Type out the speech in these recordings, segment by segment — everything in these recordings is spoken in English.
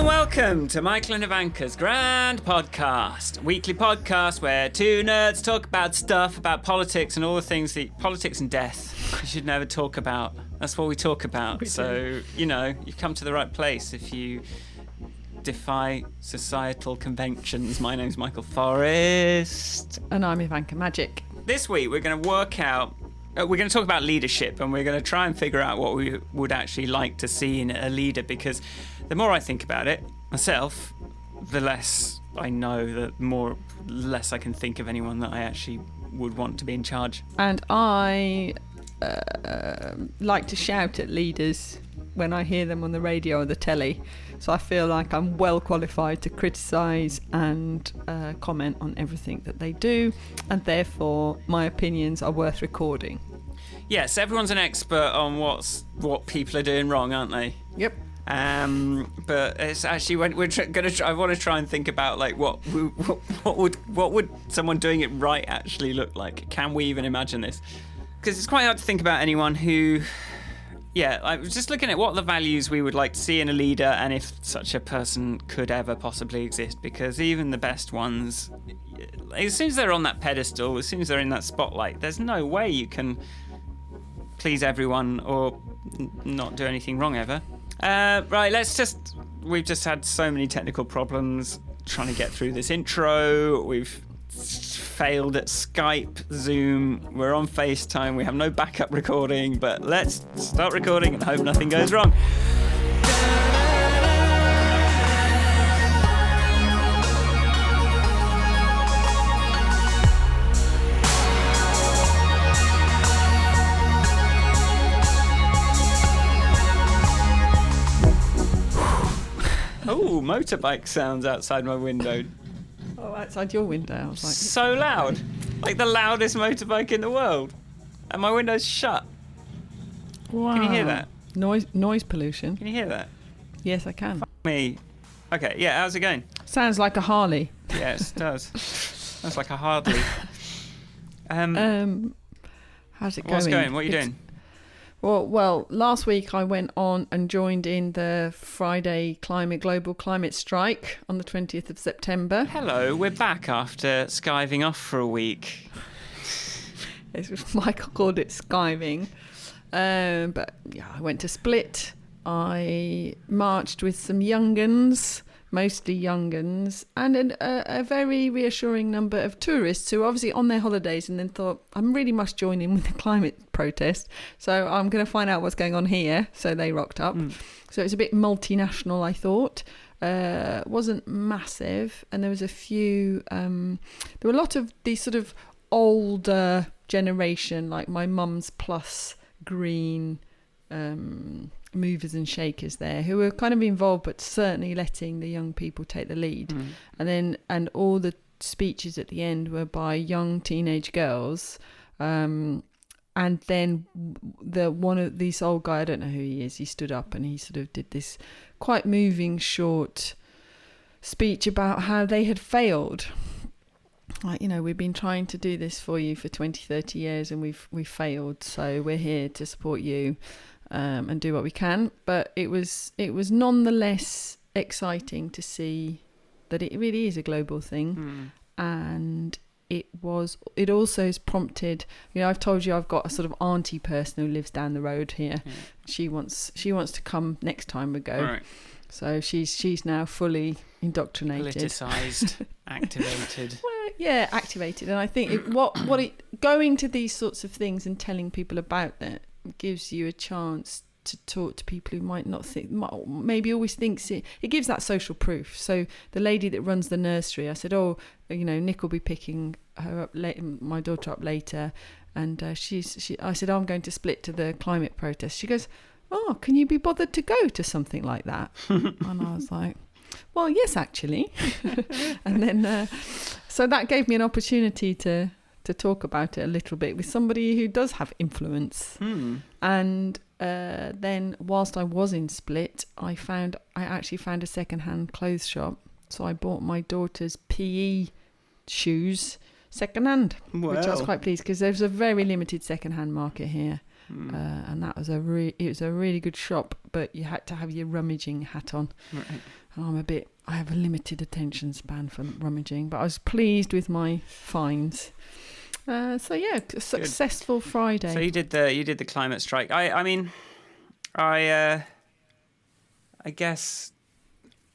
Welcome to Michael and Ivanka's Grand Podcast, a weekly podcast where two nerds talk about stuff, about politics and all the things that politics and death you should never talk about. That's what we talk about. So, you know, you've come to the right place if you defy societal conventions. My name's Michael Forrest. And I'm Ivanka Magic. This week we're going to work out, we're going to talk about leadership, and we're going to try and figure out what we would actually like to see in a leader, because the more I think about it myself, the less I know, the less I can think of anyone that I actually would want to be in charge. And I like to shout at leaders when I hear them on the radio or the telly. So I feel like I'm well qualified to criticise and comment on everything that they do, and therefore my opinions are worth recording. Yes, everyone's an expert on what people are doing wrong, aren't they? Yep. But it's actually I want to try and think about like what would someone doing it right actually look like? Can we even imagine this? Because it's quite hard to think about anyone who. Yeah, I was just looking at what the values we would like to see in a leader, and if such a person could ever possibly exist, because even the best ones, as soon as they're on that pedestal, as soon as they're in that spotlight, there's no way you can please everyone or not do anything wrong ever. Right, we've just had so many technical problems trying to get through this intro. We've failed at Skype, Zoom, we're on FaceTime, we have no backup recording, but let's start recording and hope nothing goes wrong. Oh, motorbike sounds outside my window. Oh, outside your window. I was like, so loud. Like the loudest motorbike in the world. And my window's shut. wow. Can you hear that? Noise pollution. Can you hear that? Yes, I can. Me. Okay, yeah, how's it going? Sounds like a Harley. Yes, it does. Sounds like a Hardly. How's it going? What's going? What are you doing? Well, last week I went on and joined in the Friday global climate strike on the 20th of September. Hello, we're back after skiving off for a week. Michael called it skiving. But yeah, I went to Split. I marched with some young'uns, mostly young'uns, and a very reassuring number of tourists who were obviously on their holidays and then thought, I really must join in with the climate protest, so I'm going to find out what's going on here. So they rocked up. So it's a bit multinational, I thought. Wasn't massive, and there was a few, there were a lot of these sort of older generation, like my mum's plus green movers and shakers there, who were kind of involved but certainly letting the young people take the lead. And all the speeches at the end were by young teenage girls, and then one of these old guy, I don't know who he is, he stood up and he sort of did this quite moving short speech about how they had failed. Like, you know, we've been trying to do this for you for 20, 30 years and we've failed, so we're here to support you and do what we can. But it was nonetheless exciting to see that it really is a global thing. And it also has prompted, you know, I've told you I've got a sort of auntie person who lives down the road here. She wants to come next time we go. Right. So she's now fully indoctrinated, politicized, activated. Well, yeah, activated. And I think going to these sorts of things and telling people about that gives you a chance to talk to people who might not think, maybe always thinks it gives that social proof. So the lady that runs the nursery, I said, oh, you know, Nick will be picking her up my daughter up later, and I said, I'm going to Split to the climate protest. She goes, oh, can you be bothered to go to something like that? And I was like, well, yes, actually. And then so that gave me an opportunity to talk about it a little bit with somebody who does have influence. And then whilst I was in Split, I actually found a second-hand clothes shop. So I bought my daughter's PE shoes second-hand, which I was quite pleased, because there's a very limited second-hand market here. and that was it was a really good shop, but you had to have your rummaging hat on. Right. And I have a limited attention span for rummaging, but I was pleased with my finds. So yeah, a successful Friday. So you did the climate strike. I guess,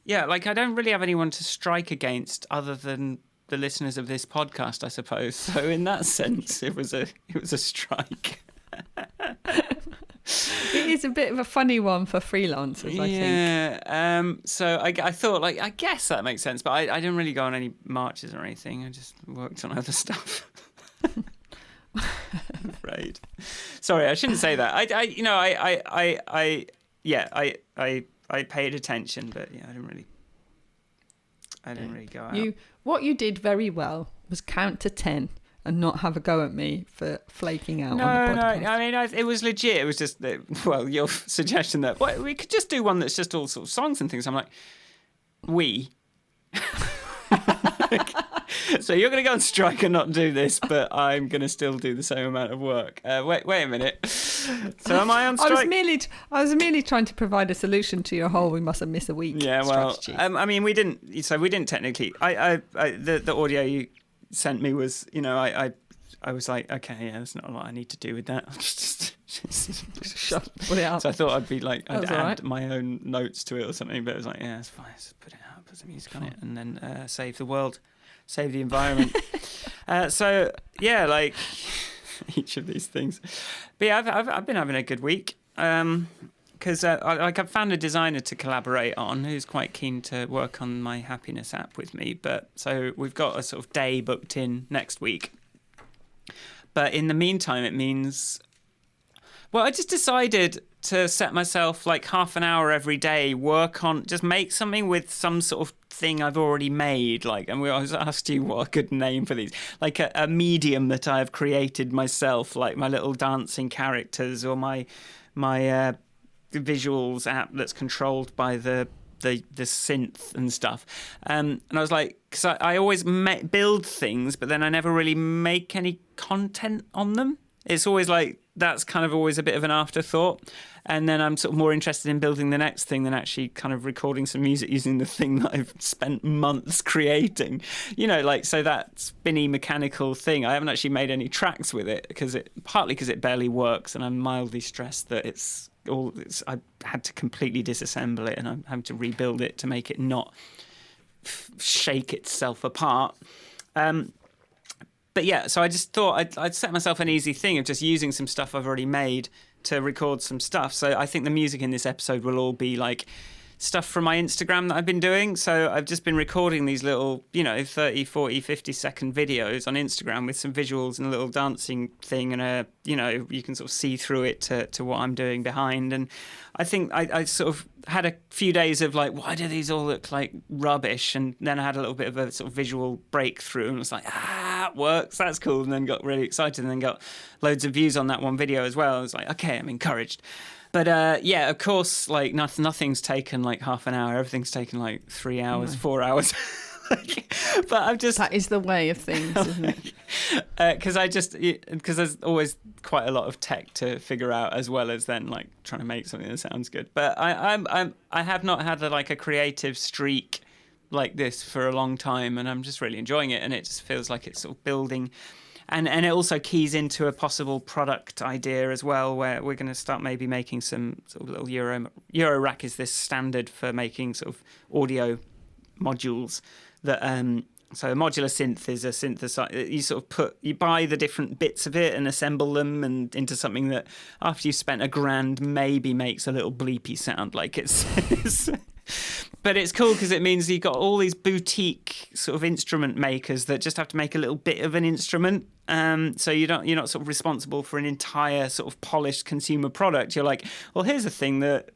yeah, like I don't really have anyone to strike against other than the listeners of this podcast, I suppose. So in that sense, it was a strike. It is a bit of a funny one for freelancers, I think. Yeah. So I thought, like, I guess that makes sense, but I didn't really go on any marches or anything. I just worked on other stuff. Right. Sorry, I shouldn't say that. I paid attention, but yeah, I didn't really go out. What you did very well was count to 10 and not have a go at me for flaking out on the podcast. No, I mean, it was legit. It was just, your suggestion that we could just do one that's just all sort of songs and things. I'm like, so you're going to go on strike and not do this, but I'm going to still do the same amount of work. Wait a minute. So am I on strike? I was merely trying to provide a solution to your whole we mustn't miss a week strategy. I mean, we didn't technically. The audio you sent me was, I was like, okay, yeah, there's not a lot I need to do with that. I'll just put it out. So I thought I'd add right. my own notes to it or something, but it was like, yeah, it's fine, just put it out, put some music on it, and then save the world, save the environment. So yeah, like each of these things. But yeah, I've been having a good week. Because I've found a designer to collaborate on who's quite keen to work on my happiness app with me. But so we've got a sort of day booked in next week. But in the meantime, it means, well, I just decided to set myself like half an hour every day, just make something with some sort of thing I've already made. Like, and we always asked you what a good name for these, like a medium that I've created myself, like my little dancing characters or my visuals app that's controlled by the synth and stuff, and I was like, because I always build things, but then I never really make any content on them. It's always like that's kind of always a bit of an afterthought, and then I'm sort of more interested in building the next thing than actually kind of recording some music using the thing that I've spent months creating, like, so that spinny mechanical thing, I haven't actually made any tracks with it partly because it barely works, and I'm mildly stressed that I had to completely disassemble it, and I'm having to rebuild it to make it not shake itself apart. But yeah, so I just thought I'd set myself an easy thing of just using some stuff I've already made to record some stuff. So I think the music in this episode will all be like stuff from my Instagram that I've been doing. So I've just been recording these little, 30, 40, 50-second videos on Instagram with some visuals and a little dancing thing, and you can sort of see through it to what I'm doing behind. And I think I sort of had a few days of like, why do these all look like rubbish? And then I had a little bit of a sort of visual breakthrough and was like, it works, that's cool. And then got really excited and then got loads of views on that one video as well. I was like, okay, I'm encouraged. But yeah, of course, like nothing's taken like half an hour. Everything's taken like 3 hours, 4 hours. But I've just... That is the way of things, isn't it? Because there's always quite a lot of tech to figure out, as well as then like trying to make something that sounds good. But I have not had a creative streak like this for a long time, and I'm just really enjoying it. And it just feels like it's sort of building. And it also keys into a possible product idea as well, where we're going to start maybe making some sort of little Eurorack is this standard for making sort of audio modules that so a modular synth is a synthesizer. You buy the different bits of it and assemble them and into something that after you've spent $1,000 maybe makes a little bleepy sound like it's but it's cool because it means you've got all these boutique sort of instrument makers that just have to make a little bit of an instrument. So you're not sort of responsible for an entire sort of polished consumer product. You're like, well, here's a thing that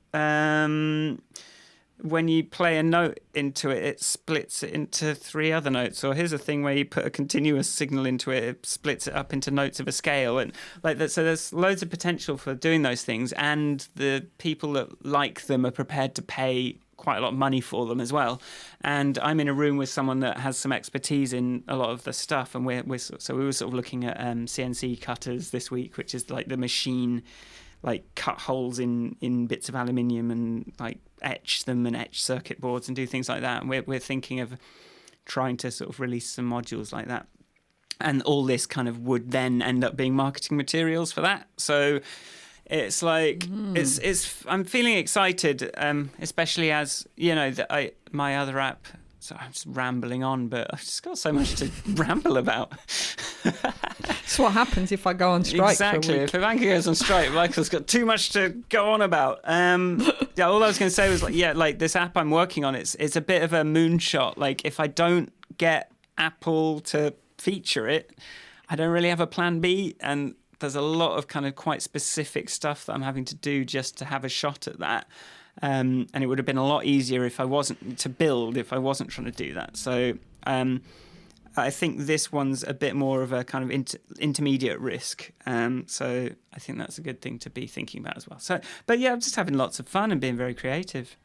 when you play a note into it, it splits it into 3 other notes. Or here's a thing where you put a continuous signal into it, it splits it up into notes of a scale, and like that. So there's loads of potential for doing those things, and the people that like them are prepared to pay quite a lot of money for them as well. And I'm in a room with someone that has some expertise in a lot of the stuff, and we were sort of looking at CNC cutters this week, which is like the machine like cut holes in bits of aluminium and like etch them and etch circuit boards and do things like that. And we're thinking of trying to sort of release some modules like that. And all this kind of would then end up being marketing materials for that. So it's like it's I'm feeling excited, especially as my other app. So I'm just rambling on, but I've just got so much to ramble about. That's what happens if I go on strike. Exactly. For a week. If Ivanka goes on strike, Michael's got too much to go on about. Yeah, all I was going to say was like this app I'm working on. It's a bit of a moonshot. Like if I don't get Apple to feature it, I don't really have a plan B, and there's a lot of kind of quite specific stuff that I'm having to do just to have a shot at that. And it would have been a lot easier if I wasn't trying to do that. So I think this one's a bit more of a kind of intermediate risk. So I think that's a good thing to be thinking about as well. So, but yeah, I'm just having lots of fun and being very creative.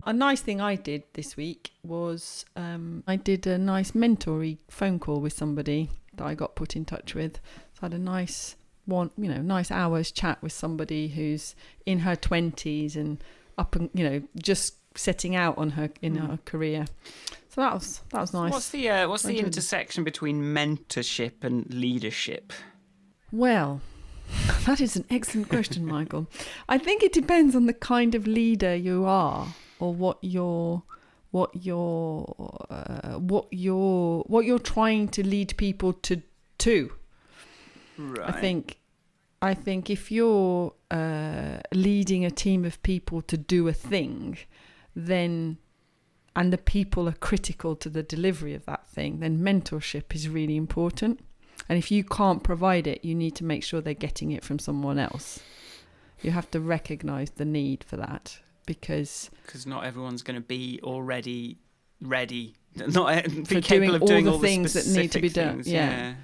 A nice thing I did this week was I did a nice mentory phone call with somebody that I got put in touch with. So I had a nice nice hour's chat with somebody who's in her 20s and up and just setting out on her career. So that was nice. What's the intersection between mentorship and leadership? Well, that is an excellent question, Michael. I think it depends on the kind of leader you are, or what you're trying to lead people to. Right. I think if you're leading a team of people to do a thing, and the people are critical to the delivery of that thing, then mentorship is really important. And if you can't provide it, you need to make sure they're getting it from someone else. You have to recognise the need for that, because not everyone's going to be already ready, not be for capable of doing all the things that need to be done. Yeah.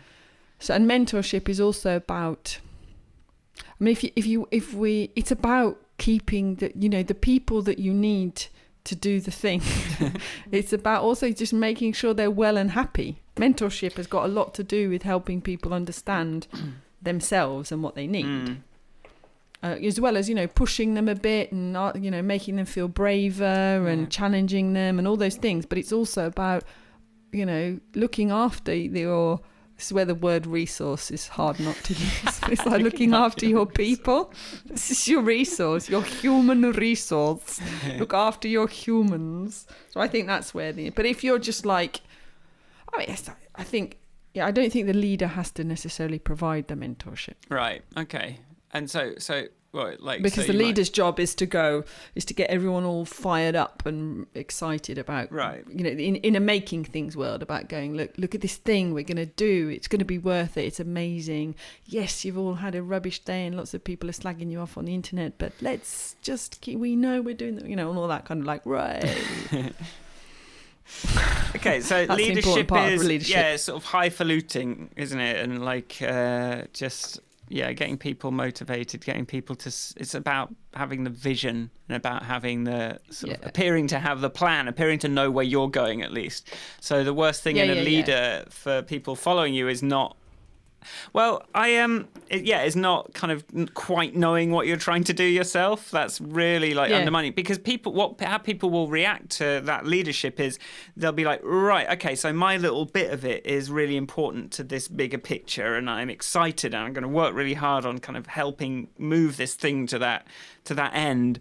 So, and mentorship is also about. I mean, it's about keeping the people that you need to do the thing. It's about also just making sure they're well and happy. Mentorship has got a lot to do with helping people understand themselves and what they need. As well as, pushing them a bit and, making them feel braver and challenging them and all those things. But it's also about, looking after your... This is where the word resource is hard not to use. It's like looking after your people. This is your resource, your human resource. Look after your humans. So I think that's where but if you're just like... I don't think the leader has to necessarily provide the mentorship. Right. Okay. And so because the leader's job is to get everyone all fired up and excited about, right? In a making things world, about going, look at this thing we're going to do. It's going to be worth it. It's amazing. Yes, you've all had a rubbish day and lots of people are slagging you off on the internet, but let's just we know we're doing and all that kind of like, right. Okay, so leadership is sort of highfalutin, isn't it? And like getting people motivated, getting people to... It's about having the vision and about having the sort of appearing to have the plan, appearing to know where you're going at least. So the worst thing in a leader for people following you is not... Well, is not kind of quite knowing what you're trying to do yourself. That's really undermining, because how people will react to that leadership is they'll be like, right, okay, so my little bit of it is really important to this bigger picture, and I'm excited, and I'm going to work really hard on kind of helping move this thing to that end.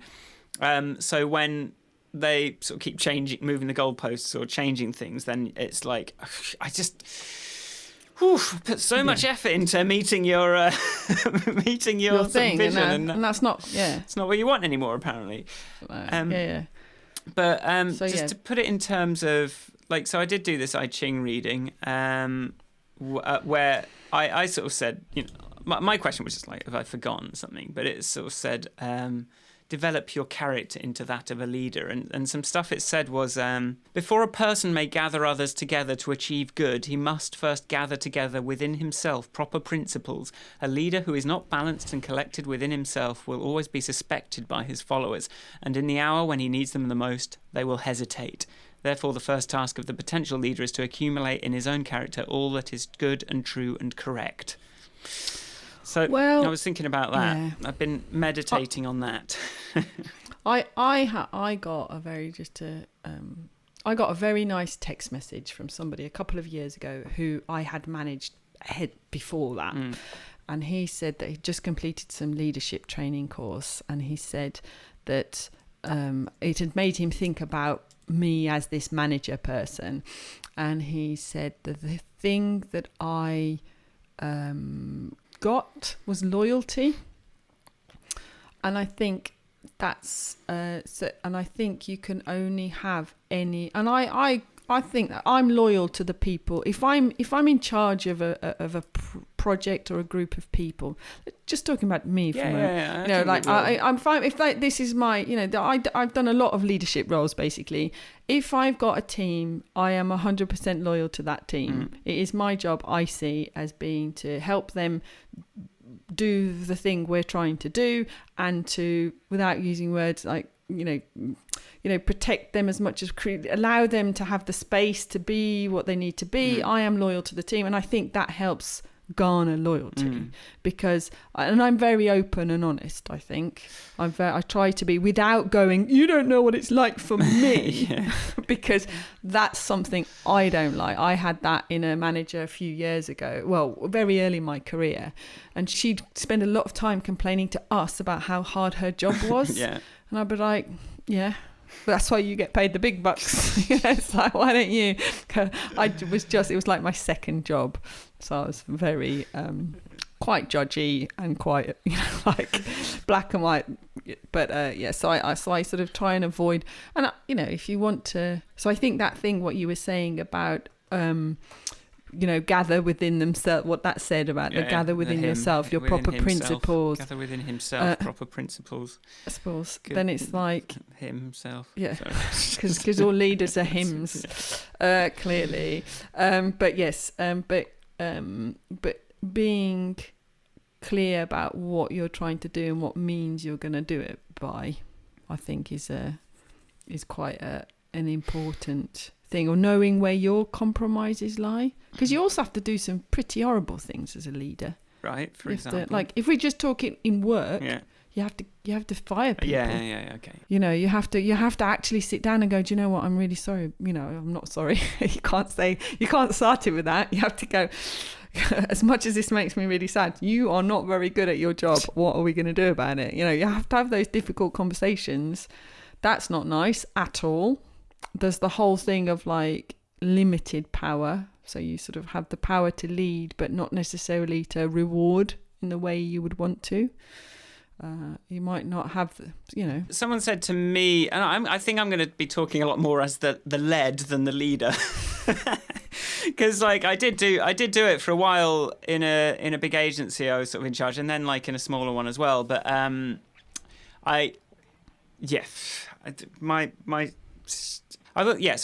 So when they sort of keep moving the goalposts or changing things, then it's like, put so much effort into meeting your meeting your thing, vision, and that's not. Yeah, it's not what you want anymore, apparently. yeah. But So, just to put it in terms of like, so I did do this I Ching reading, where I sort of said, you know, my question was just like, have I forgotten something? But it sort of said, develop your character into that of a leader. And some stuff it said was, before a person may gather others together to achieve good, he must first gather together within himself proper principles. A leader who is not balanced and collected within himself will always be suspected by his followers, and in the hour when he needs them the most, they will hesitate. Therefore, the first task of the potential leader is to accumulate in his own character all that is good and true and correct. So I was thinking about that. Yeah. I've been meditating on that. I got a very nice text message from somebody a couple of years ago who I had managed ahead before that. And he said that he just completed some leadership training course, and he said that it had made him think about me as this manager person. And he said that the thing that I got was loyalty, and I think that's and I think you can only have any, and I think that I'm loyal to the people. If I'm in charge of a project or a group of people, just talking about me I'm fine if this is my, I've done a lot of leadership roles basically. If I've got a team, I am 100% loyal to that team. It is my job, I see, as being to help them do the thing we're trying to do, and to, without using words like, protect them as much as allow them to have the space to be what they need to be. I am loyal to the team, and I think that helps garner loyalty because, and I'm very open and honest. I think I try to be, without going, you don't know what it's like for me, because that's something I don't like. I had that in a manager a few years ago, well, very early in my career, and she'd spend a lot of time complaining to us about how hard her job was. And I'd be like, that's why you get paid the big bucks. It's like, why don't you? It was like my second job. So I was very, quite judgy and quite, like black and white. But so I sort of try and avoid, and if you want to, so I think that thing, what you were saying about, gather within themselves, what that said about gather within yourself, your proper principles. Gather within himself, proper principles. I suppose. Good. Then it's like himself. Yeah, because all leaders are hymns, clearly. But yes, but being clear about what you're trying to do and what means you're going to do it by, I think is quite an important thing, or knowing where your compromises lie, because you also have to do some pretty horrible things as a leader, right? For example, like if we just talk in work, you have to fire people. Okay. You have to actually sit down and go, do you know what, I'm really sorry, I'm not sorry. You can't start it with that. You have to go, as much as this makes me really sad, you are not very good at your job, what are we going to do about it? You have to have those difficult conversations. That's not nice at all. There's the whole thing of like limited power, so you sort of have the power to lead but not necessarily to reward in the way you would want to. You might not have Someone said to me, and I think I'm going to be talking a lot more as the led than the leader, because like I did do it for a while in a big agency. I was sort of in charge, and then like in a smaller one as well. But so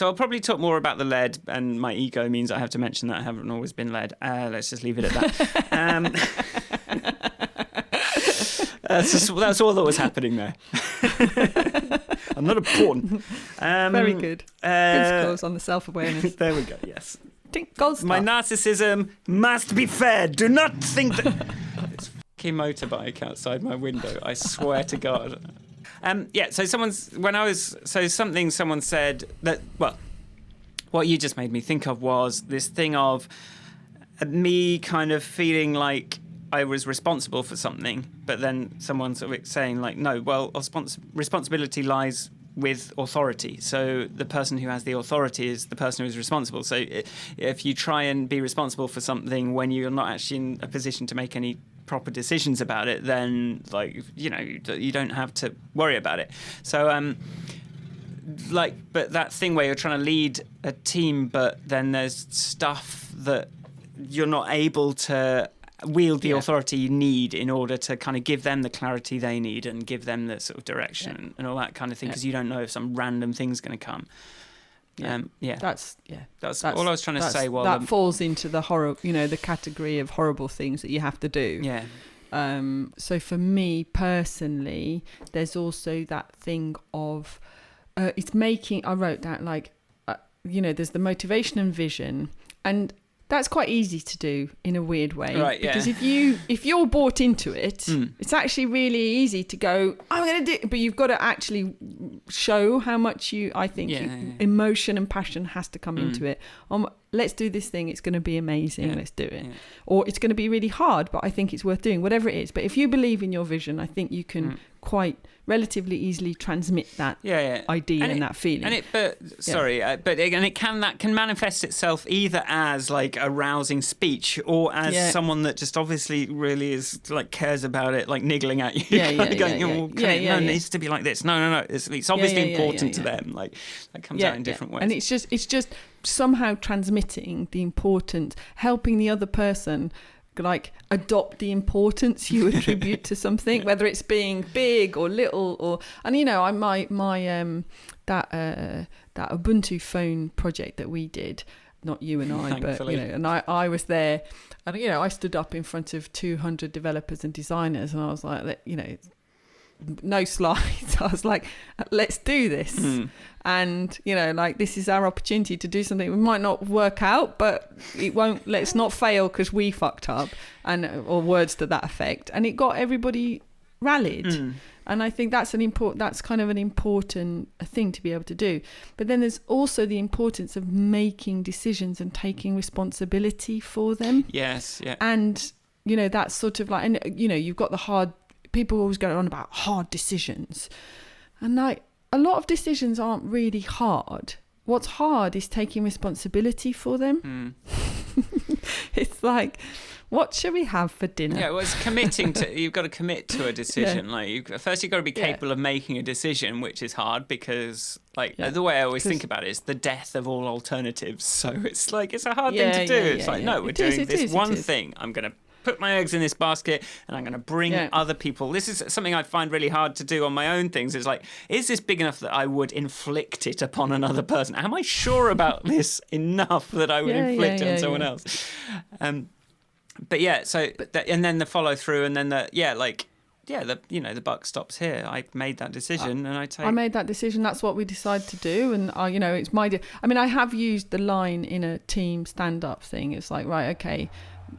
I'll probably talk more about the lead, and my ego means I have to mention that I haven't always been led. Let's just leave it at that. That's all that was happening there. I'm not important. Very good. Good scores on the self-awareness. There we go, yes. Gold star. My narcissism must be fed. Do not think that... This fucking motorbike outside my window, I swear to God. So someone said that, well, what you just made me think of was this thing of me kind of feeling like I was responsible for something, but then someone sort of saying like, no, well, responsibility lies with authority. So the person who has the authority is the person who is responsible. So if you try and be responsible for something when you're not actually in a position to make any proper decisions about it, then you don't have to worry about it. So but that thing where you're trying to lead a team, but then there's stuff that you're not able to wield the authority you need in order to kind of give them the clarity they need and give them the sort of direction and all that kind of thing, because you don't know if some random thing's going to come. That's all I was trying to say. Falls into the horror, the category of horrible things that you have to do. Yeah. So for me personally, there's also that thing of it's making. I wrote that there's the motivation and vision, and that's quite easy to do in a weird way, right? Yeah. Because if you're bought into it, it's actually really easy to go, I'm going to do it, but you've got to actually show how much emotion and passion has to come into it. Let's do this thing. It's going to be amazing. Let's do it. Yeah. Or it's going to be really hard, but I think it's worth doing, whatever it is. But if you believe in your vision, I think you can quite relatively easily transmit that idea and that feeling. But again, that can manifest itself either as like a rousing speech or as someone that just obviously really is like cares about it, like niggling at you, it needs to be like this. No. It's obviously important to them. Like that comes out in different ways. And it's just somehow transmitting the importance, helping the other person like adopt the importance you attribute to something, whether it's being big or little, and that Ubuntu phone project that we did, not you and I, but and I was there, and I stood up in front of 200 developers and designers, and I was like, no slides. I was like, let's do this. And, this is our opportunity to do something. We might not work out, but it won't, let's not fail because we fucked up, or words to that effect. And it got everybody rallied. And I think that's kind of an important thing to be able to do. But then there's also the importance of making decisions and taking responsibility for them. Yes, yeah. And, that's sort of like, and, you've got the hard, people always go on about hard decisions. And a lot of decisions aren't really hard. What's hard is taking responsibility for them. It's like, what should we have for dinner? Yeah, well, it's committing to. You've got to commit to a decision. First, you've got to be capable of making a decision, which is hard because, the way I always think about it is the death of all alternatives. So it's a hard thing to do. We're doing this one thing. I'm going to put my eggs in this basket and I'm going to bring other people. This is something I find really hard to do on my own things. It's like, is this big enough that I would inflict it upon another person? Am I sure about this enough that I would inflict it on someone else? And then the follow through, and then the buck stops here. I made that decision, I made that decision. That's what we decided to do, and it's my. I have used the line in a team stand-up thing. It's like, right, okay,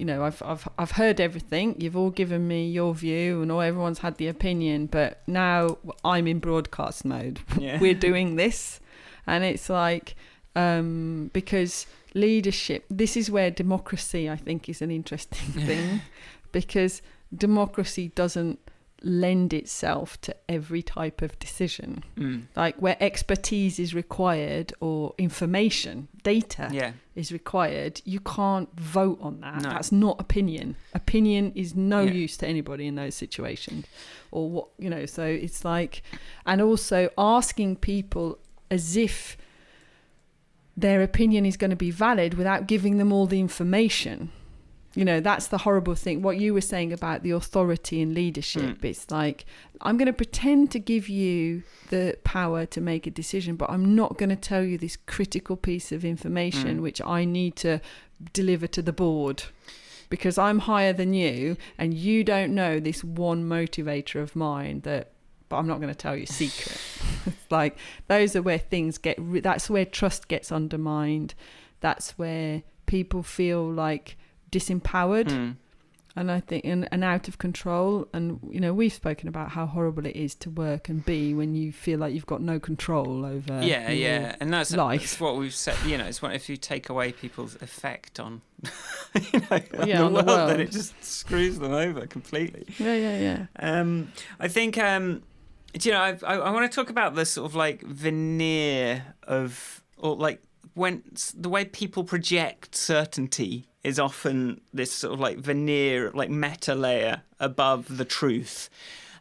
I've heard everything. You've all given me your view, and everyone's had the opinion. But now I'm in broadcast mode. Yeah. We're doing this, and it's like because leadership. This is where democracy, I think, is an interesting thing, because democracy doesn't lend itself to every type of decision. Like where expertise is required or information, data is required, you can't vote on that. No. That's not opinion. Opinion is no use to anybody in those situations. Or what, so it's like, and also asking people as if their opinion is going to be valid without giving them all the information. That's the horrible thing. What you were saying about the authority and leadership, it's like, I'm going to pretend to give you the power to make a decision, but I'm not going to tell you this critical piece of information which I need to deliver to the board because I'm higher than you and you don't know this one motivator of mine but I'm not going to tell you secret. It's like, those are where things that's where trust gets undermined. That's where people feel like disempowered and I think and out of control, and we've spoken about how horrible it is to work and be when you feel like you've got no control over and that's life. That's what we've said. It's what if you take away people's effect on on the world, then it just screws them over completely. I think Do you know, I want to talk about the sort of like veneer of, or like when the way people project certainty is often this sort of like veneer, like meta layer above the truth.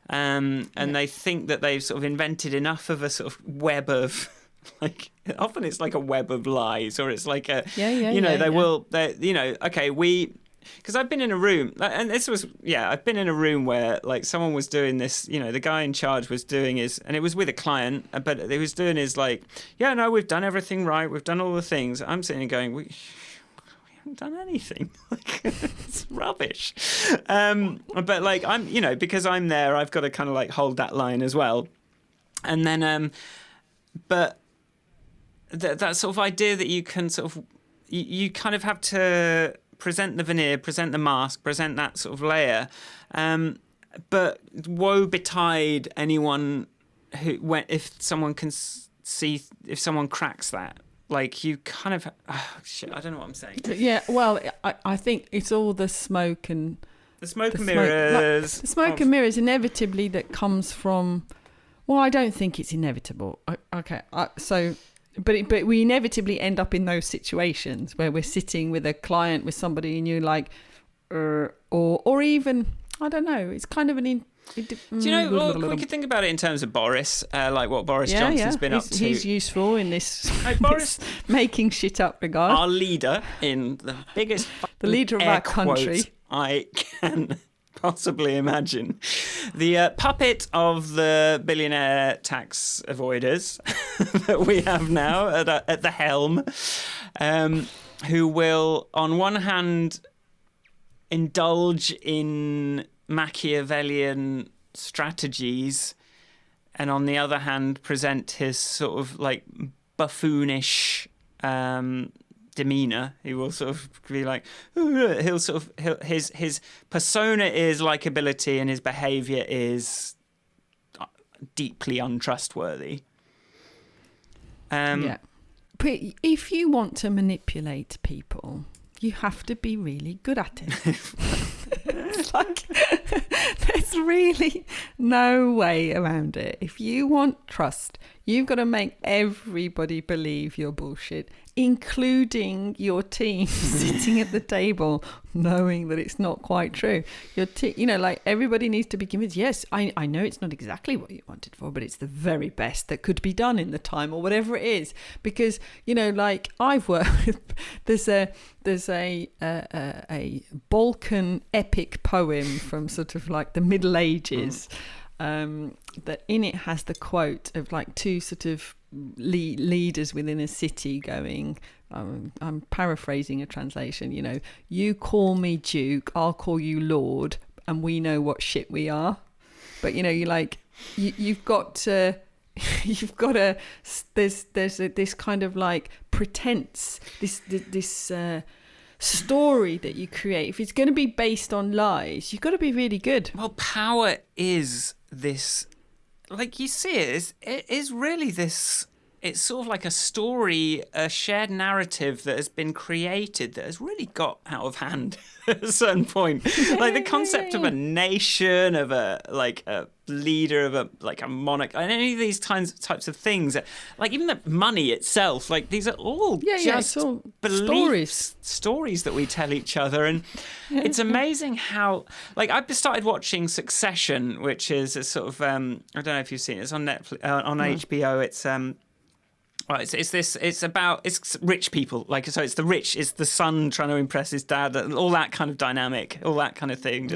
And they think that they've sort of invented enough of a sort of web of, like, often it's like a web of lies, or it's like a, because I've been in a room, and I've been in a room where like someone was doing this, the guy in charge was doing and it was with a client, but he was doing his like, yeah, no, we've done everything right, we've done all the things. I'm sitting there going, we haven't done anything. Like, it's rubbish. But like, I'm, because I'm there, I've got to kind of like hold that line as well. And then, but that sort of idea that you can sort of, you kind of have to present the veneer, present the mask, present that sort of layer. But woe betide anyone if someone can see, if someone cracks that. Like, you kind of, I don't know what I'm saying. Yeah, well, I think it's all the smoke and... The smoke and mirrors. The smoke and mirrors inevitably that comes from... Well, I don't think it's inevitable. Okay, But we inevitably end up in those situations where we're sitting with a client, with somebody, and you're like, or even, I don't know, it's kind of an... Do you know, well, we could think about it in terms of Boris, like what Boris Johnson's been up to. He's useful in this, Boris, this making shit up regard. Our leader in the biggest the leader of our country I can possibly imagine. The puppet of the billionaire tax avoiders that we have now at the helm, who will, on one hand, indulge in Machiavellian strategies, and on the other hand present his sort of like buffoonish demeanor. He will sort of be like, his persona is likability and his behavior is deeply untrustworthy. But if you want to manipulate people, you have to be really good at it. It's like, there's really no way around it. If you want trust, you've got to make everybody believe your bullshit, including your team sitting at the table knowing that it's not quite true. Your like, everybody needs to be convinced, yes, I know it's not exactly what you wanted for, but it's the very best that could be done in the time, or whatever it is. Because, like, I've worked with, there's a Balkan epic poem from sort of like the Middle Ages, that in it has the quote of like two sort of leaders within a city going, I'm paraphrasing a translation, you call me Duke, I'll call you Lord, and we know what shit we are. But you're like, you've got to there's this kind of like pretense, this story that you create. If it's going to be based on lies, you've got to be really good. Well, power is this, like, you see it is really this, it's sort of like a story, a shared narrative that has been created that has really got out of hand at a certain point. Like the concept of a nation, of a leader, of a monarch, and any of these types of things, like even the money itself, like these are all just all stories that we tell each other. And it's amazing how, like, I've started watching Succession, which is a sort of I don't know if you've seen it, it's on Netflix, on HBO. It's it's rich people, like, so it's the rich, it's the son trying to impress his dad, all that kind of dynamic, all that kind of thing.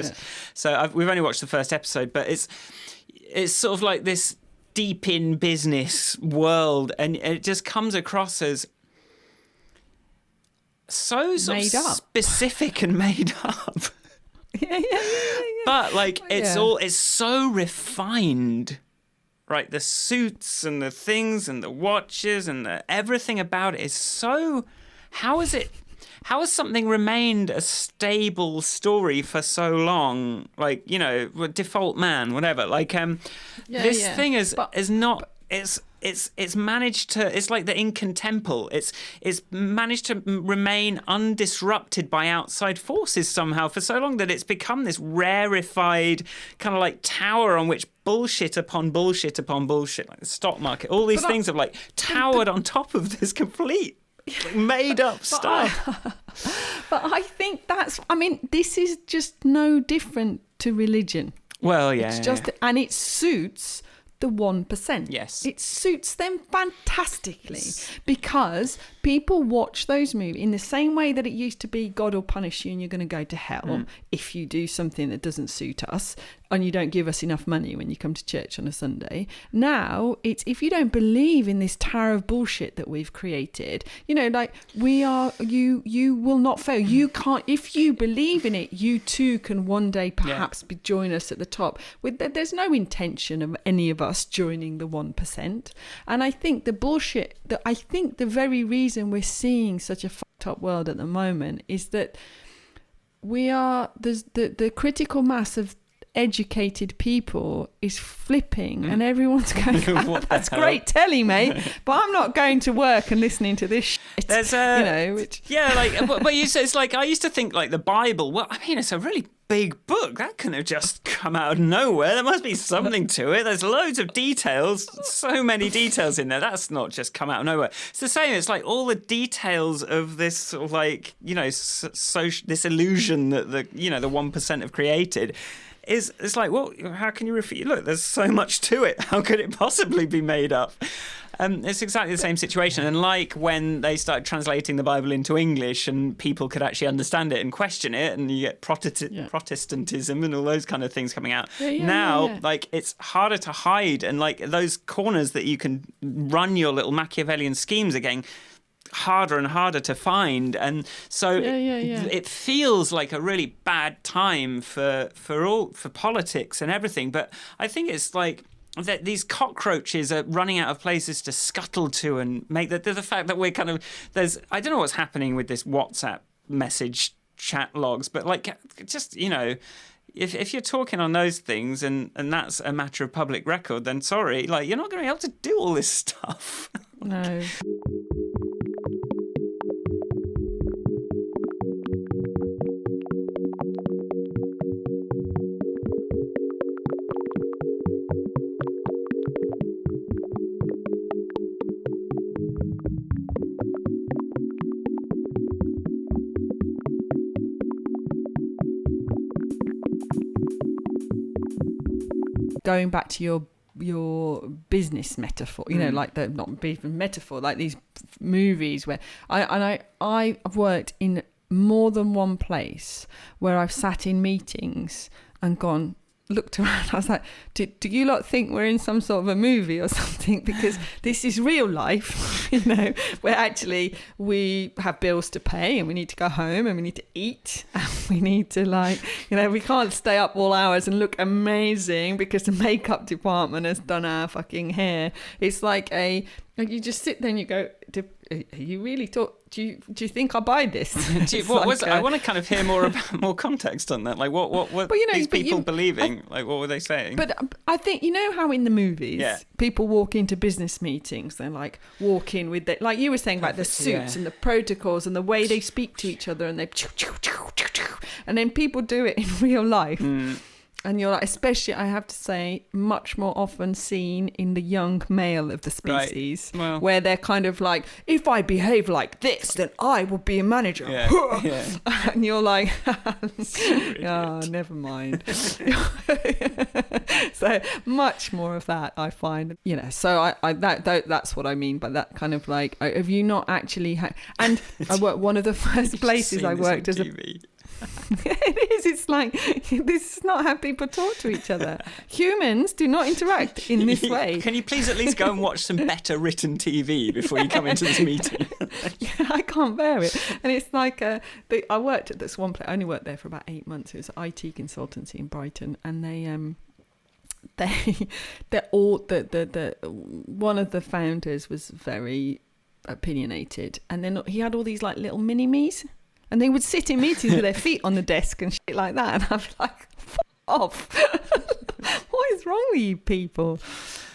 So we've only watched the first episode, but it's sort of like this deep in business world, and it just comes across as so sort of specific and made up. But like it's so refined. Right, the suits and the things and the watches and everything about it is so... How has something remained a stable story for so long? Like, Default Man, whatever. Like, thing is not... it's managed to, it's like the Incan temple. It's managed to remain undisrupted by outside forces somehow for so long that it's become this rarefied kind of like tower on which bullshit upon bullshit upon bullshit, like the stock market, all these things have like towered on top of this complete like, made up stuff. But I think this is just no different to religion. Well, yeah. It's just, and it suits the 1%. Yes. It suits them fantastically because people watch those movies in the same way that it used to be God will punish you and you're going to go to hell if you do something that doesn't suit us and you don't give us enough money when you come to church on a Sunday. Now, it's if you don't believe in this tower of bullshit that we've created, like you will not fail. You can't, if you believe in it, you too can one day perhaps join us at the top. There's no intention of any of us joining the 1%. And I think the bullshit, the very reason we're seeing such a fucked up world at the moment is that there's the critical mass of educated people is flipping and everyone's going, that's great telly, mate, but I'm not going to work and listening to this shit. There's but you say it's like, I used to think like the Bible, well, I mean, it's a really big book. That couldn't have just come out of nowhere. There must be something to it. There's loads of details, so many details in there. That's not just come out of nowhere. It's the same. It's like all the details of this sort of like, this illusion that the 1% have created. It's like, well, how can you refute? Look, there's so much to it. How could it possibly be made up? It's exactly the same situation. And like when they started translating the Bible into English and people could actually understand it and question it, and you get Protestantism and all those kind of things coming out. Like it's harder to hide. And like those corners that you can run your little Machiavellian schemes again, harder and harder to find, and so it feels like a really bad time for politics and everything. But I think it's like that these cockroaches are running out of places to scuttle to, and make the fact that we're kind of I don't know what's happening with this WhatsApp message chat logs, but like just if you're talking on those things and that's a matter of public record, then sorry, like you're not going to be able to do all this stuff. No. Going back to your business metaphor, like the not even metaphor, like these movies where I've worked in more than one place where I've sat in meetings and looked around. I was like, do you lot think we're in some sort of a movie or something? Because this is real life, where actually we have bills to pay and we need to go home and we need to eat and we need to we can't stay up all hours and look amazing because the makeup department has done our fucking hair. It's like you just sit there and you go, you really thought, do you think I'll buy this? I want to kind of hear more context on that. Like what these people believing? Like what were they saying? But I think how in the movies people walk into business meetings, they're like walk in with like you were saying about the suits and the protocols and the way they speak to each other, and they and then people do it in real life. And you're like, especially, I have to say, much more often seen in the young male of the species, right. Well, where they're kind of like, if I behave like this, then I will be a manager. And you're like, oh, never mind. So much more of that, I find. So that's what I mean by that kind of like, have you not actually and I worked, one of the first places I worked as TV. It is. It's like, this is not how people talk to each other. Humans do not interact in this way. Can you please at least go and watch some better written TV before you come into this meeting? I can't bear it. And it's like, I worked at this one place. I only worked there for about 8 months. It was an IT consultancy in Brighton, and they're all the one of the founders was very opinionated, and then he had all these like little mini-me's. And they would sit in meetings with their feet on the desk and shit like that. And I'm like, fuck off. What is wrong with you people?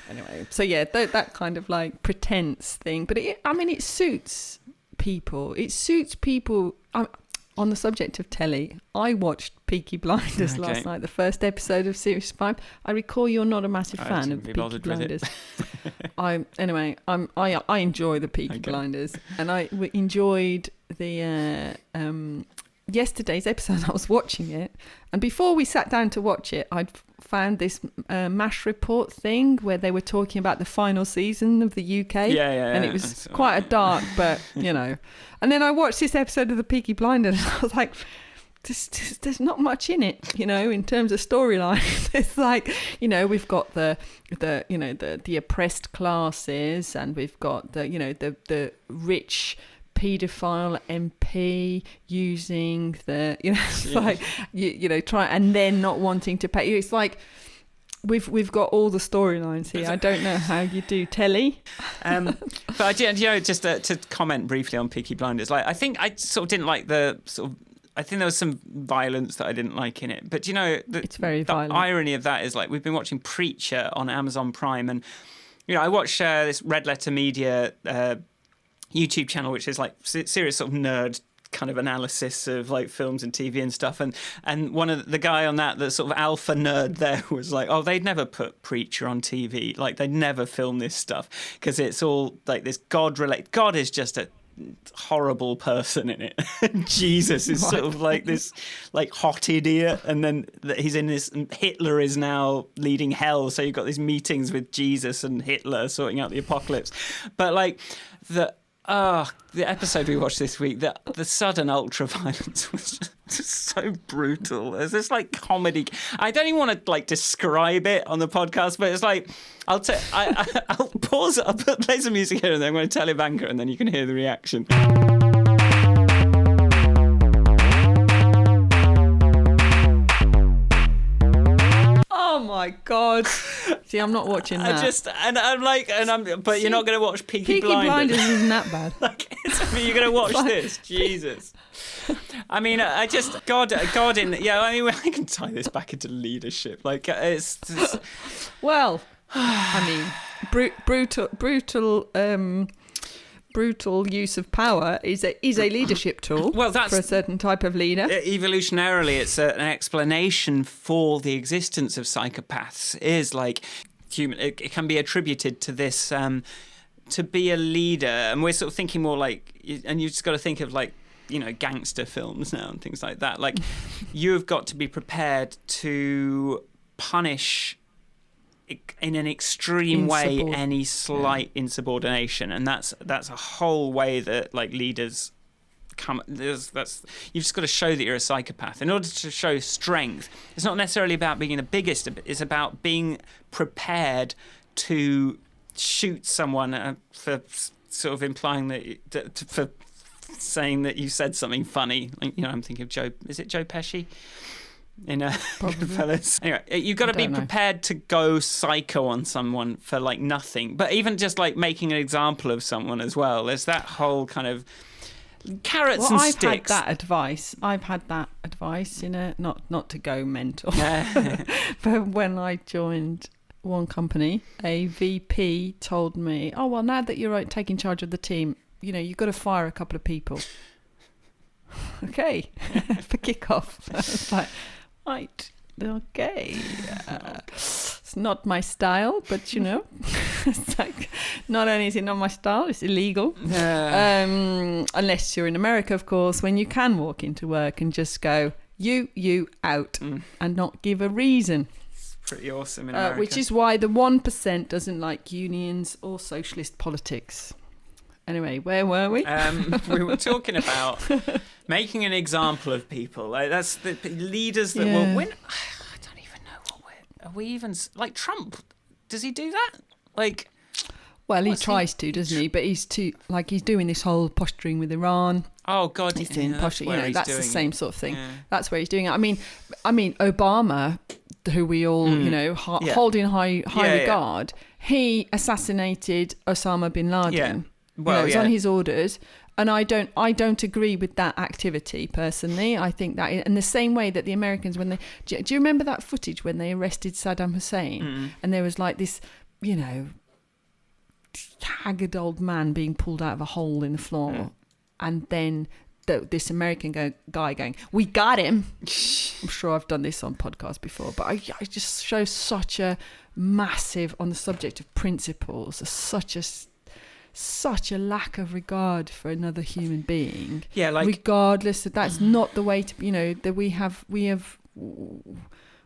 Anyway, so yeah, that kind of like pretense thing. But it suits people. It suits people. On the subject of telly, I watched Peaky Blinders last night, the first episode of Series 5. I recall you're not a massive fan of Peaky Blinders. I enjoy the Peaky Blinders, and I enjoyed the yesterday's episode. I was watching it, and before we sat down to watch it, I'd found this MASH report thing where they were talking about the final season of the UK. And it was quite a dark, but, you know. And then I watched this episode of the Peaky Blinders, and I was like, there's not much in it, you know, in terms of storyline. It's like, you know, we've got the oppressed classes, and we've got the rich paedophile MP using the, you know, it's like you know, try and then not wanting to pay. It's like we've got all the storylines here. I don't know how you do telly. But I did, you know, just to comment briefly on Peaky Blinders. Like, I think I sort of didn't like the sort of. I think there was some violence that I didn't like in it. But you know, it's very violent. The irony of that is, like, we've been watching Preacher on Amazon Prime, and you know, I watched this Red Letter Media YouTube channel, which is like serious sort of nerd kind of analysis of like films and TV and stuff, and one of the guy on that, the sort of alpha nerd there, was like, oh, they'd never put Preacher on TV, like they'd never film this stuff because it's all like this God is just a horrible person in it. Jesus is sort of like this like hot idiot, and then he's in this, and Hitler is now leading hell, so you've got these meetings with Jesus and Hitler sorting out the apocalypse. But like the episode we watched this week, the sudden ultra violence was just so brutal. There's this like comedy. I don't even want to like describe it on the podcast, but it's like I'll pause it. I'll play some music here, and then I'm going to tell Ivanka, and then you can hear the reaction. Oh my God! See, I'm not watching that. But you're not going to watch Peaky Blinders. Peaky Blinders isn't that bad. You're going to watch this, Jesus. I mean, God in. Yeah, I mean, I can tie this back into leadership. Like, it's well, I mean, brutal use of power is a leadership tool. Well, that's for a certain type of leader. Evolutionarily, it's an explanation for the existence of psychopaths. Is like human. It can be attributed to this to be a leader, and we're sort of thinking more like, and you've just got to think of like, you know, gangster films now and things like that. Like, you've got to be prepared to punish in an extreme way any slight insubordination, and that's a whole way that like leaders come. You've just got to show that you're a psychopath in order to show strength. It's not necessarily about being the biggest, it's about being prepared to shoot someone for sort of implying that for saying that you said something funny. Like, you know, I'm thinking of Joe Pesci in Goodfellas. Anyway, you've got to be prepared to go psycho on someone for like nothing, but even just like making an example of someone as well. There's that whole kind of carrots and sticks. I've had that advice, you know, not to go mental. But when I joined one company, a VP told me, oh, well, now that you're taking charge of the team, you know, you've got to fire a couple of people. Okay, for kickoff. It's like, right, okay. It's not my style, but, you know, it's like, not only is it not my style, it's illegal. Unless you're in America, of course, when you can walk into work and just go, you out, and not give a reason. Pretty awesome in America. Which is why the 1% doesn't like unions or socialist politics. Anyway, where were we? We were talking about making an example of people. Like, that's the leaders that will win. I don't even know are we even like Trump? Does he do that? Like, well, he tries to, doesn't he? But he's doing this whole posturing with Iran. Oh God, he's doing posturing. You know, that's the same sort of thing. Yeah. That's where he's doing it. I mean, Obama, who we all hold in high regard, he assassinated Osama bin Laden. Yeah. Well, it was on his orders, and I don't agree with that activity personally. I think that in the same way that the Americans, when they do you remember that footage when they arrested Saddam Hussein, and there was like this haggard old man being pulled out of a hole in the floor, and then this American guy going, "We got him." I'm sure I've done this on podcasts before, but I just show such a massive, on the subject of principles, such a lack of regard for another human being. Yeah, like, regardless that that's not the way to, that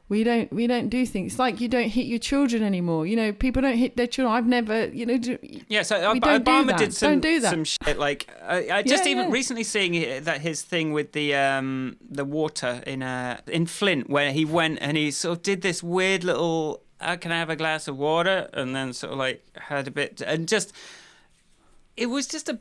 we don't do things. It's like you don't hit your children anymore. People don't hit their children. I've never, Yeah, so Obama did don't do that. some shit. Like, I just recently seeing that his thing with the water in Flint, where he went and he sort of did this weird little, can I have a glass of water? And then sort of like had a bit, and just, it was just a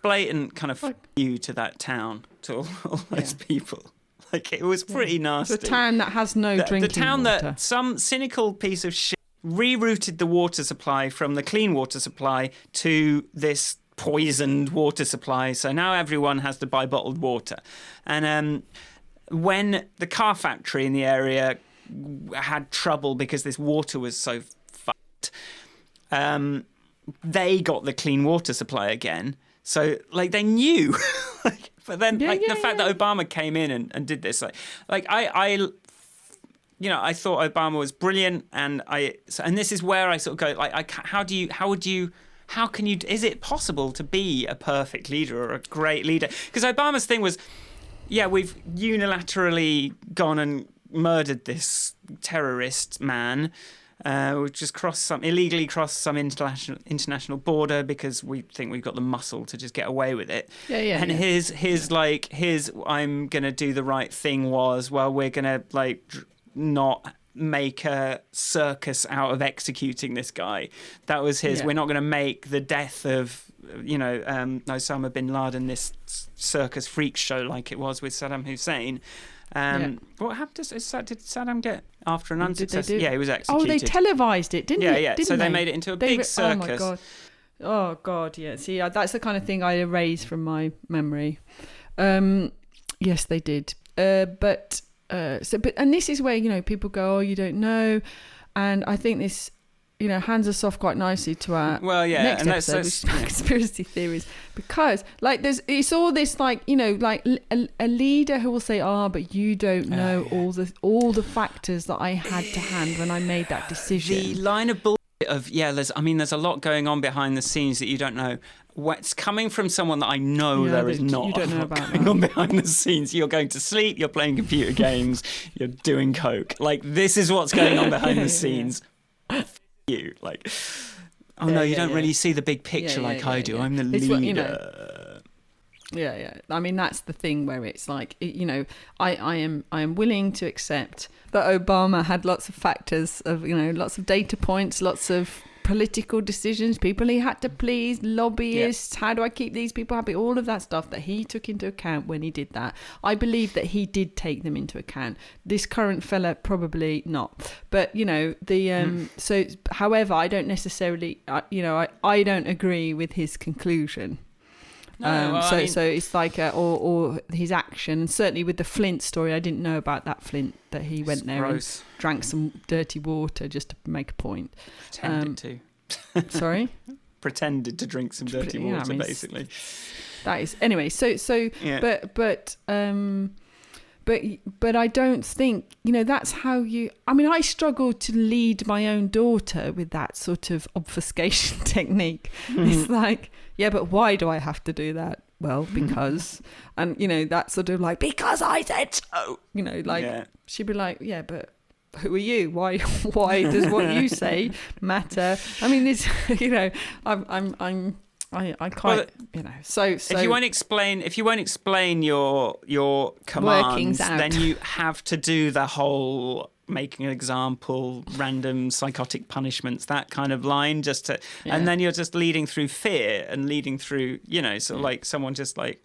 blatant kind of you to that town, to all those people. Like, it was pretty nasty. It's a town that has no drinking water. The town that some cynical piece of shit rerouted the water supply from the clean water supply to this poisoned water supply. So now everyone has to buy bottled water. And when the car factory in the area had trouble because this water was so fucked, they got the clean water supply again. So, like, they knew. But then, the fact that Obama came in and did this, I thought Obama was brilliant, and this is where I sort of go, like, is it possible to be a perfect leader or a great leader? Because Obama's thing was, we've unilaterally gone and murdered this terrorist man. We've just illegally crossed some international border because we think we've got the muscle to just get away with it. And his I'm gonna do the right thing was, well, we're gonna not make a circus out of executing this guy. That was his. We're not gonna make the death of Osama bin Laden this circus freak show like it was with Saddam Hussein. What happened? Did Saddam get after an unsuccess? Yeah, he was executed. Oh, they televised it, didn't they? Yeah. So they made it into a big circus. Oh my god. Oh god, yeah. See, that's the kind of thing I erase from my memory. Yes, they did. But this is where people go, "Oh, you don't know," and I think this, hands us off quite nicely to our next episode, which is conspiracy theories, because it's all this a leader who will say, but you don't know all the factors that I had to hand when I made that decision. The line of bullshit of there's a lot going on behind the scenes that you don't know. What's coming from someone that I know there is not. You don't know about going on behind the scenes. You're going to sleep. You're playing computer games. You're doing coke. Like, this is what's going on behind the scenes. You you don't really see the big picture like I do. I'm the leader. I mean, that's the thing where it's like, I am willing to accept that Obama had lots of factors of, lots of data points, lots of political decisions, people he had to please, lobbyists, how do I keep these people happy, all of that stuff that he took into account when he did that. I believe that he did take them into account. This current fella probably not, but so however, I don't necessarily I don't agree with his conclusion. So it's like or his action, and certainly with the Flint story, I didn't know about that Flint, that he went there and drank some dirty water just to make a point. Pretended to. Sorry? Pretended to drink some dirty water, basically. That is anyway. But I don't think that's how you. I mean, I struggle to lead my own daughter with that sort of obfuscation technique. It's like, but why do I have to do that? Well, because, and that sort of like, because I said so. She'd be like, but who are you? Why does what you say matter? I mean, this, I can't, So if you won't explain your commands, then you have to do the whole making an example, random psychotic punishments, that kind of line, and then you're just leading through fear and leading through, like someone just like.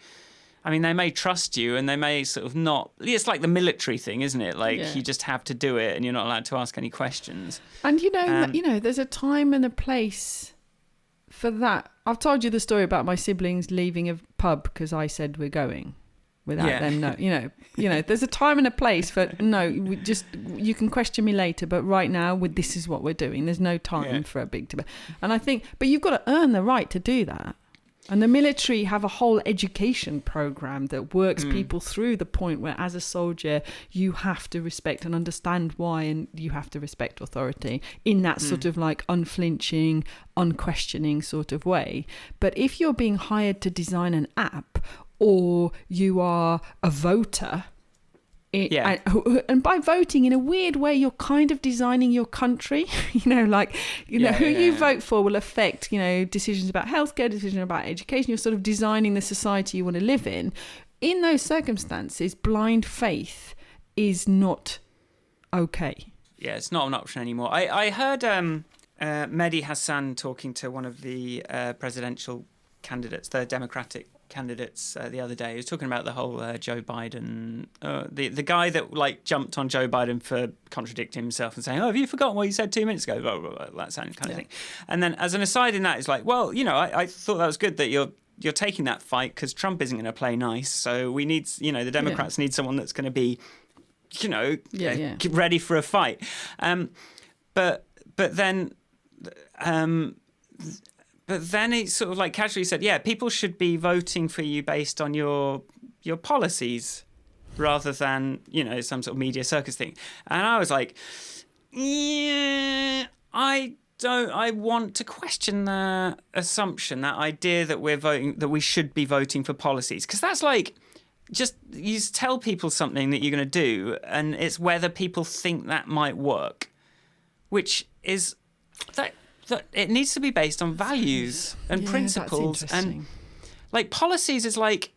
I mean, they may trust you and they may sort of not. It's like the military thing, isn't it? Like, you just have to do it and you're not allowed to ask any questions. And, there's a time and a place for that. I've told you the story about my siblings leaving a pub because I said we're going. without them know. There's a time and a place for you can question me later, but right now this is what we're doing. There's no time for a big debate. And I think, but you've got to earn the right to do that. And the military have a whole education program that works people through the point where, as a soldier, you have to respect and understand why, and you have to respect authority in that sort of like unflinching, unquestioning sort of way. But if you're being hired to design an app, or you are a voter, and by voting in a weird way, you're kind of designing your country. Who you vote for will affect, decisions about healthcare, decisions about education. You're sort of designing the society you want to live in. In those circumstances, blind faith is not okay. Yeah, it's not an option anymore. I heard Mehdi Hassan talking to one of the presidential candidates, the Democratic candidates, the other day. He was talking about the whole Joe Biden, the guy that like jumped on Joe Biden for contradicting himself and saying, "Oh, have you forgotten what you said 2 minutes ago?" Blah, blah, blah, that kind of thing. And then, as an aside in that, it's like, well, I thought that was good that you're taking that fight because Trump isn't going to play nice. So we need, the Democrats need someone that's going to be, ready for a fight. But then he sort of like casually said, yeah, people should be voting for you based on your policies rather than, some sort of media circus thing. And I was like, yeah, I want to question that assumption, that idea that we should be voting for policies. Because that's like, you tell people something that you're going to do, and it's whether people think that might work, which is that it needs to be based on values and principles, and like policies is like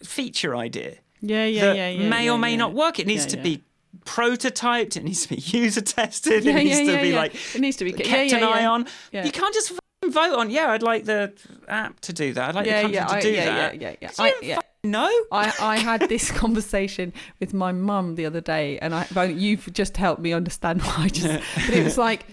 feature idea. May or may not work. It needs to be prototyped. It needs to be user tested. It needs to be like it needs to be kept an eye on. Yeah. You can't just vote on. Yeah, I'd like the app to do that. I'd like the company to do that. No. I had this conversation with my mum the other day, and you've just helped me understand why. But it was like,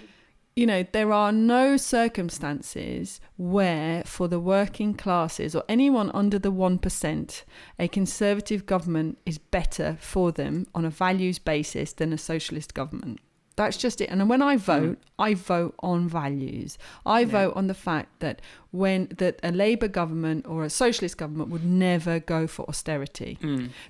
there are no circumstances where, for the working classes or anyone under the 1%, a conservative government is better for them on a values basis than a socialist government. That's just it. And when I vote, I vote on values. I vote on the fact that that a Labour government or a socialist government would never go for austerity.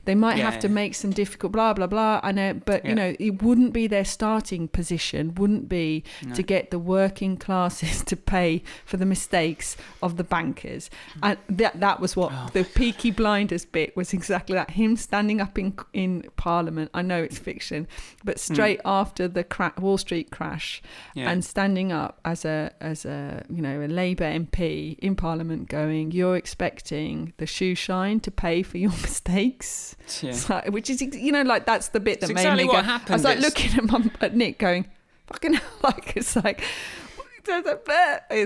They might have to make some difficult blah, blah, blah. But it wouldn't be their starting position, wouldn't be to get the working classes to pay for the mistakes of the bankers. And that was what the Peaky Blinders bit was, exactly that. Him standing up in Parliament. I know it's fiction, but straight after the Wall Street crash, and standing up as a Labour MP in Parliament, going, "You're expecting the shoe shine to pay for your mistakes," which is that's the bit that made me go. I was like looking at Nick, going, "Fucking hell!" Like it's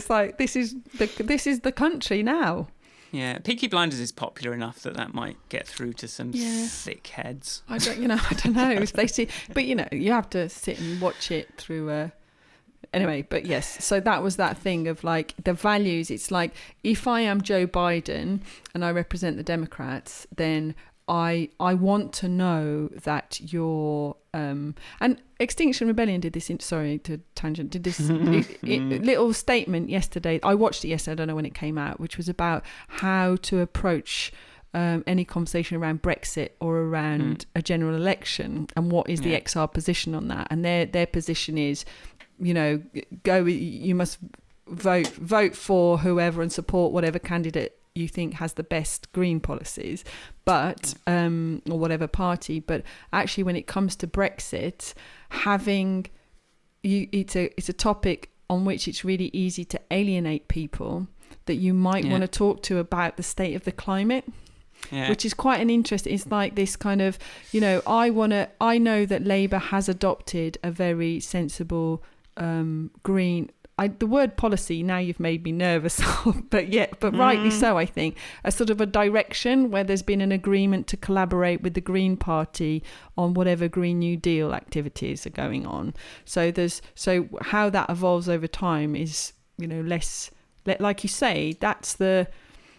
like this is the country now. Yeah, Peaky Blinders is popular enough that might get through to some thick heads. I don't know if they see, but you have to sit and watch it through. Anyway, but yes, so that was that thing of like the values. It's like, if I am Joe Biden and I represent the Democrats, then I want to know that you're and Extinction Rebellion did this. Sorry to tangent. Did this little statement yesterday. I watched it yesterday. I don't know when it came out, which was about how to approach any conversation around Brexit or around a general election, and what is the XR position on that. And their position is, you must vote for whoever and support whatever candidate you think has the best green policies, but or whatever party. But actually, when it comes to Brexit, it's a topic on which it's really easy to alienate people that you might want to talk to about the state of the climate. Which is quite an interest. It's like this kind of, I know that Labour has adopted a very sensible green. The word policy, now you've made me nervous, but rightly so, I think, a sort of a direction where there's been an agreement to collaborate with the Green Party on whatever Green New Deal activities are going on. So how that evolves over time is, less, like you say, that's the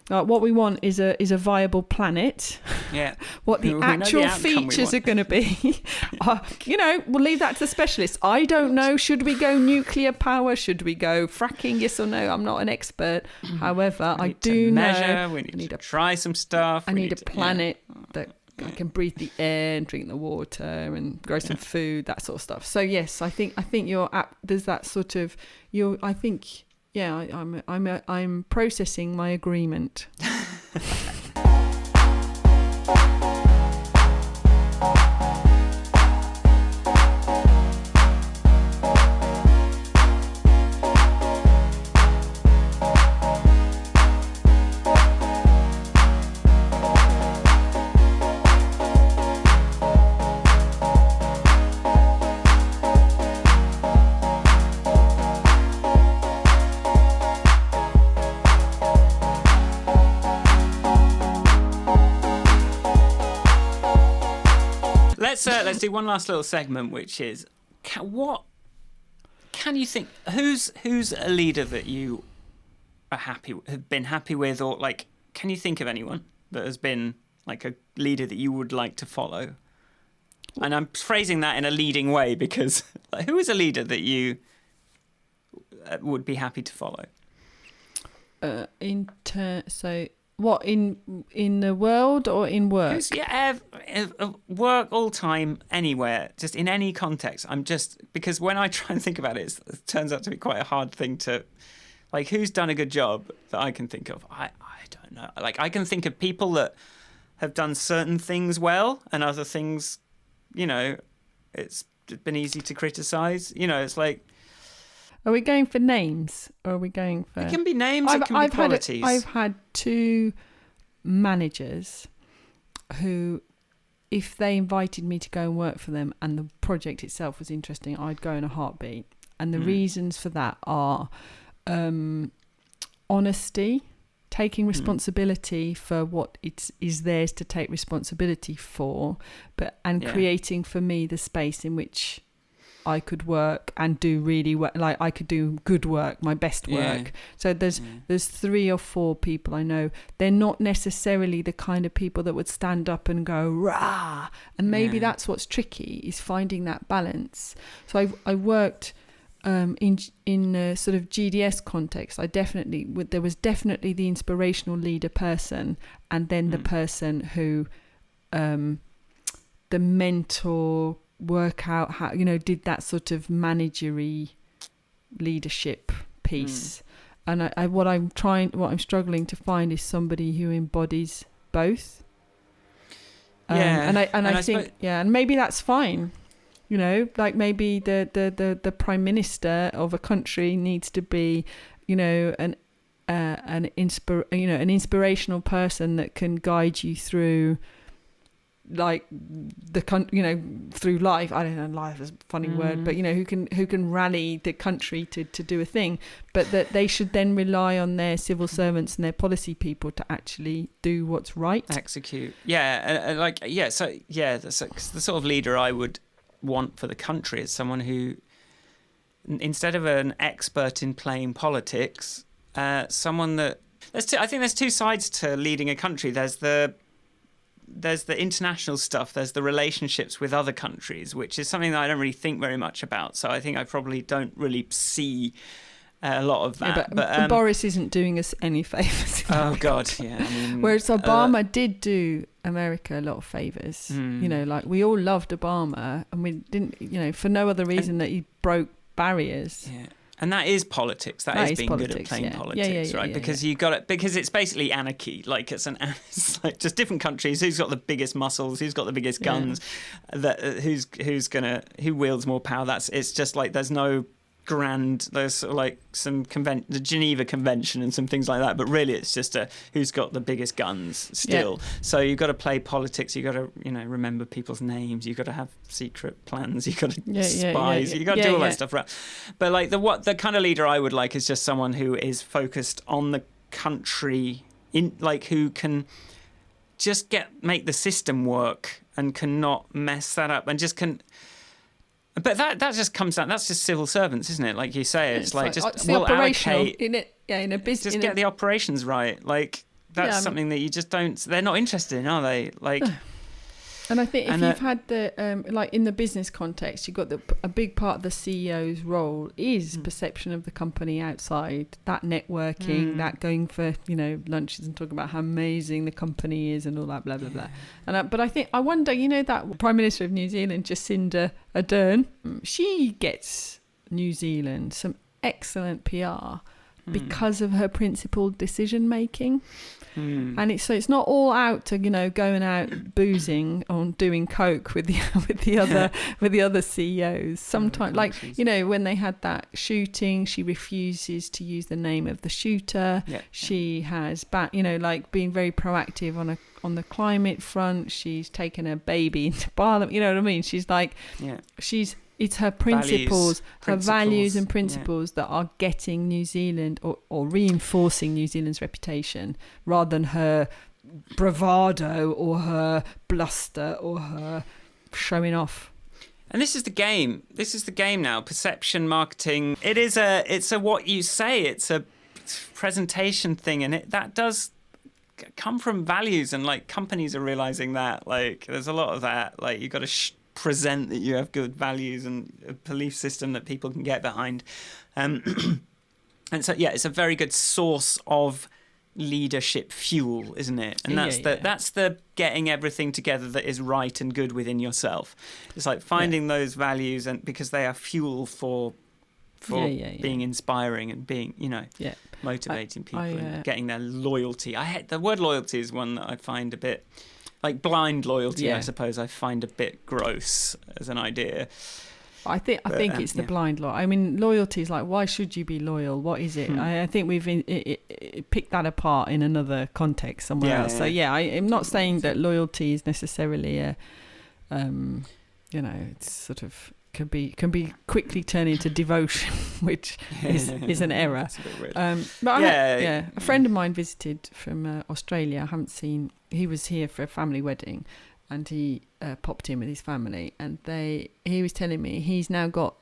What we want is a viable planet. Yeah. What the actual features are going to be, we'll leave that to the specialists. I don't know. Should we go nuclear power? Should we go fracking? Yes or no? I'm not an expert. However, I do know. We need to try some stuff. I need a planet that I can breathe the air and drink the water and grow some food, that sort of stuff. So yes, I think there's that sort of I'm processing my agreement. Let's do one last little segment, which is what can you think? Who's a leader that you have been happy with, or like, can you think of anyone that has been like a leader that you would like to follow? And I'm phrasing that in a leading way because like, who is a leader that you would be happy to follow? So what, in the world or in work? Work, all time, anywhere, just in any context. Because when I try and think about it, it turns out to be quite a hard thing to, like, who's done a good job that I can think of? I don't know. Like, I can think of people that have done certain things well and other things, it's been easy to criticise. It's like... Are we going for names or are we going for... It can be names, it can be qualities. I've had two managers who, if they invited me to go and work for them and the project itself was interesting, I'd go in a heartbeat. And the reasons for that are honesty, taking responsibility for what is theirs to take responsibility for, creating for me the space in which I could work and do really well. Like, I could do good work, my best work. So there's 3 or 4 people I know. They're not necessarily the kind of people that would stand up and go rah. And maybe that's what's tricky, is finding that balance. So I worked in a sort of GDS context. There was definitely the inspirational leader person, and then the person who the mentor, work out how, did that sort of managerial leadership piece. And what I'm struggling to find is somebody who embodies both. And I think and maybe that's fine. Like maybe the prime minister of a country needs to be, an inspirational person that can guide you through, like, through life. I don't know, life is a funny word, but who can rally the country to do a thing, but that they should then rely on their civil servants and their policy people to actually do what's right, execute. So the sort of leader I would want for the country is someone who, instead of an expert in playing politics, someone that I think there's 2 sides to leading a country. There's the international stuff, there's the relationships with other countries, which is something that I don't really think very much about. So I think I probably don't really see a lot of that. But Boris isn't doing us any favours. Oh, God, yeah. Whereas Obama did do America a lot of favours. Like, we all loved Obama, and we didn't, for no other reason that he broke barriers. Yeah. And that is politics. That is being politics, good at playing politics, right? Because you got it. Because it's basically anarchy. Like, it's like just different countries. Who's got the biggest muscles? Who's got the biggest guns? Who wields more power? It's just like there's no grand. There's sort of like some the Geneva Convention and some things like that. But really, it's just who's got the biggest guns still. Yeah. So you've got to play politics. You've got to remember people's names. You've got to have secret plans. You've got to spies. You've got to do all that stuff, right? But like the kind of leader I would like is just someone who is focused on the country, who can just make the system work and cannot mess that up and just can. But that just comes down. That's just civil servants, isn't it? Like you say, it's like just operational in it. Yeah, in a business. Just get the operations right. Like, that's something that you just don't. They're not interested in, are they? Like. And I think if you've had the, like in the business context, you've got a big part of the CEO's role is perception of the company outside, that networking, that going for, lunches and talking about how amazing the company is and all that, blah, blah, blah. And but I wonder, that Prime Minister of New Zealand, Jacinda Ardern, she gets New Zealand some excellent PR because of her principled decision making. And it's not all out to going out boozing or doing coke with the other CEOs. Sometimes, like when they had that shooting, she refuses to use the name of the shooter. She has been very proactive on the climate front. She's taken her baby into Parliament. You know what I mean? She's like it's her principles, her values and principles that are getting New Zealand or reinforcing New Zealand's reputation rather than her bravado or her bluster or her showing off. And this is the game. This is the game now. Perception marketing. It's a what you say. It's a presentation thing, and that does come from values, and like companies are realizing that. Like there's a lot of that. Like you got to present that you have good values and a belief system that people can get behind. And so, it's a very good source of leadership fuel, isn't it? And that's the getting everything together that is right and good within yourself. It's like finding those values, and because they are fuel for being inspiring and being, motivating people and getting their loyalty. The word loyalty is one that I find a bit... like blind loyalty, I suppose, I find a bit gross as an idea. I think it's the blind loyalty. I mean, loyalty is like, why should you be loyal? What is it? I think we've picked that apart in another context somewhere else. So I'm not saying that loyalty is necessarily it's sort of can be quickly turned into devotion, which is an error. It's a bit weird. But a friend of mine visited from Australia. I haven't seen. He was here for a family wedding, and he popped in with his family, and he was telling me he's now got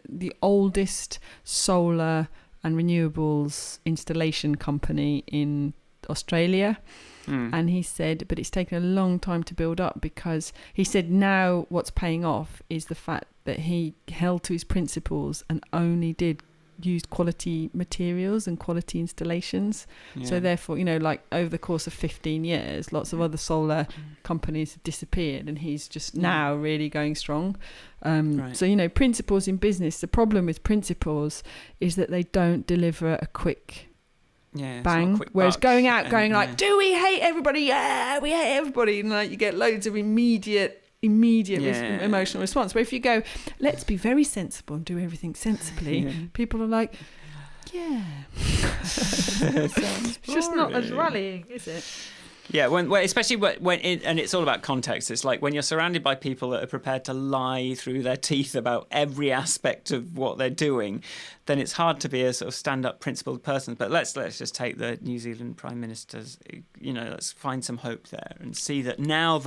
the oldest solar and renewables installation company in Australia. And he said, but it's taken a long time to build up, because he said now what's paying off is the fact that he held to his principles and only used quality materials and quality installations. So therefore, like over the course of 15 years, lots of other solar companies have disappeared, and he's just now really going strong. So, principles in business, the problem with principles is that they don't deliver a quick bang. Whereas going like, do we hate everybody? Yeah, we hate everybody. And like you get loads of immediate emotional response. Where if you go, let's be very sensible and do everything sensibly, people are like, it's just not as rallying, is it? Yeah, especially when and it's all about context. It's like when you're surrounded by people that are prepared to lie through their teeth about every aspect of what they're doing, then it's hard to be a sort of stand-up, principled person. But let's just take the New Zealand Prime Minister's. Let's find some hope there and see that now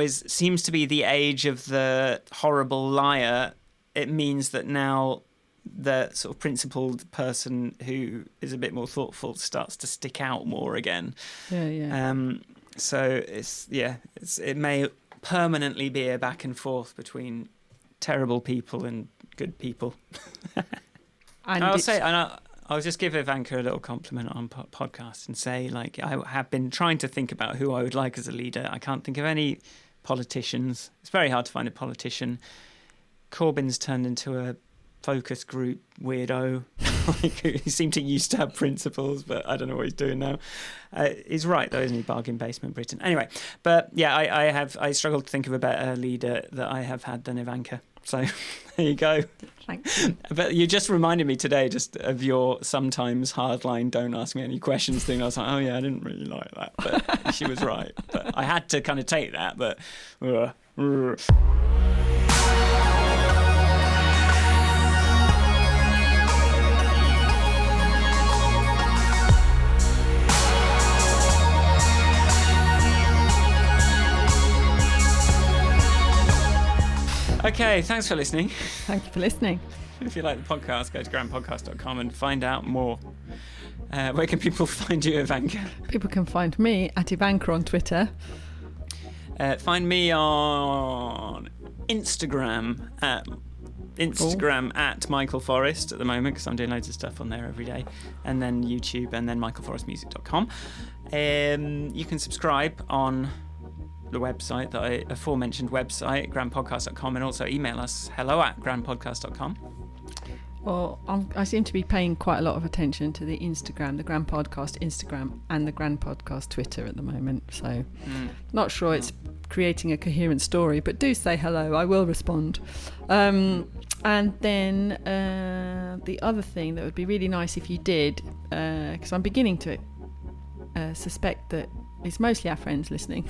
seems to be the age of the horrible liar. It means that now the sort of principled person who is a bit more thoughtful starts to stick out more again. So it may permanently be a back and forth between terrible people and good people. And I'll just give Ivanka a little compliment on podcast and say, like, I have been trying to think about who I would like as a leader. I can't think of any politicians. It's very hard to find a politician. Corbyn's turned into a focus group weirdo. He seemed to used to have principles, but I don't know what he's doing now. He's right though, isn't he? Bargain basement Britain. Anyway, but yeah, I struggled to think of a better leader that I have had than Ivanka. So there you go. Thanks. But you just reminded me today just of your sometimes hardline don't ask me any questions thing. I was like, oh yeah, I didn't really like that, but she was right. But I had to kind of take that, but Okay, thanks for listening. Thank you for listening. If you like the podcast, go to grandpodcast.com and find out more. Where can people find you, Ivanka? People can find me at Ivanka on Twitter. Find me on Instagram at Michael Forrest at the moment, because I'm doing loads of stuff on there every day, and then YouTube, and then michaelforrestmusic.com. You can subscribe on the website, the aforementioned website, grandpodcast.com, and also email us hello@grandpodcast.com. Well, I seem to be paying quite a lot of attention to the Instagram, the Grand Podcast Instagram, and the Grand Podcast Twitter at the moment. So, not sure it's creating a coherent story, but do say hello. I will respond. And then the other thing that would be really nice if you did, because I'm beginning to suspect that it's mostly our friends listening.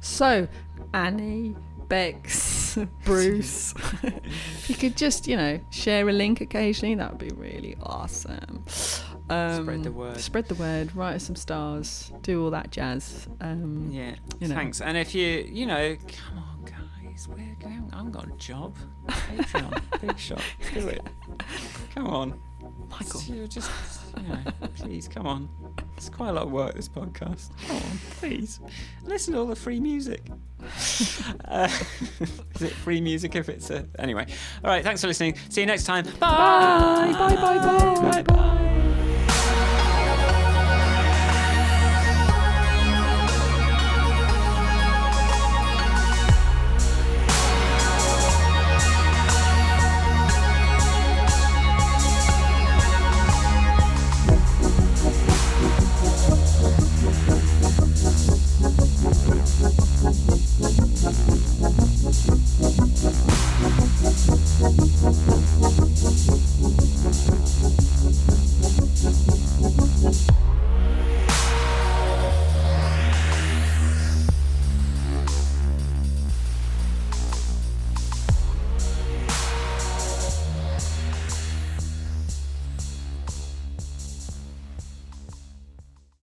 So Annie, Bex, Bruce, if you could just, share a link occasionally, that would be really awesome. Spread the word. Spread the word, write us some stars, do all that jazz. Thanks. And if you, come on, guys, we're going, I've got a job. Patreon, big shot, do it. Come on. Michael. Just, please, come on. It's quite a lot of work, this podcast. Come on, please. Listen to all the free music. Is it free music if it's a... Anyway. All right, thanks for listening. See you next time. Bye. Bye. Bye. Bye. Bye. Bye.